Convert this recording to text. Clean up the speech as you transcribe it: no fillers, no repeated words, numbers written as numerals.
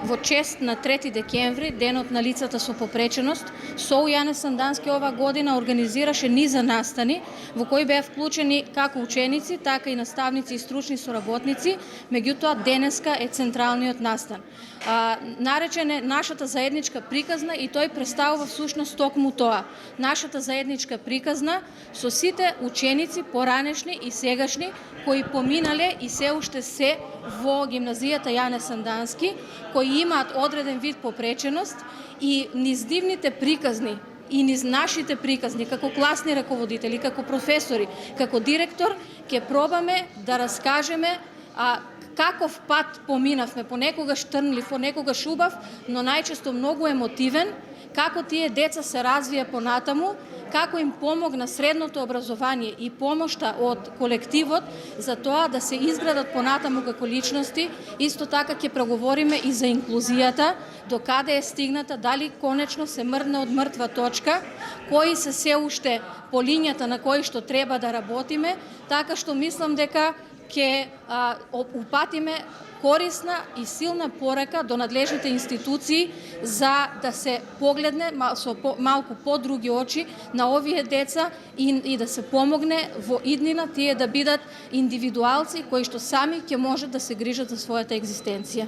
во чест на 3 декември, денот на лицата со попреченост, СОУ Јане Сандански ова година организираше низа настани во кои беа вклучени како ученици, така и наставници и стручни соработници, меѓутоа денеска е централниот настан. Наречен е нашата заедничка приказна и тој представува всушност токму тоа. Нашата заедничка приказна со сите ученици, поранешни и сегашни, кои поминале и се уште се во гимназијата Јане Сандански, кои имаат одреден вид попреченост и низ дивните приказни и низ нашите приказни, како класни раководители, како професори, како директор, ќе пробаме да раскажеме каков пат поминавме, понекогаш трнлив, понекогаш убав, но најчесто многу емотивен, како тие деца се развија понатаму, како им помогна средното образование и помошта од колективот за тоа да се изградат понатаму како личности. Исто така ќе проговориме и за инклузијата, до каде е стигната, дали конечно се мрдна од мртва точка, кои се уште по линијата на кои што треба да работиме, така што мислам дека ќе упатиме корисна и силна порака до надлежните институции за да се погледне со малку подруги очи на овие деца и да се помогне во иднина тие да бидат индивидуалци кои што сами ќе можат да се грижат за својата екзистенција.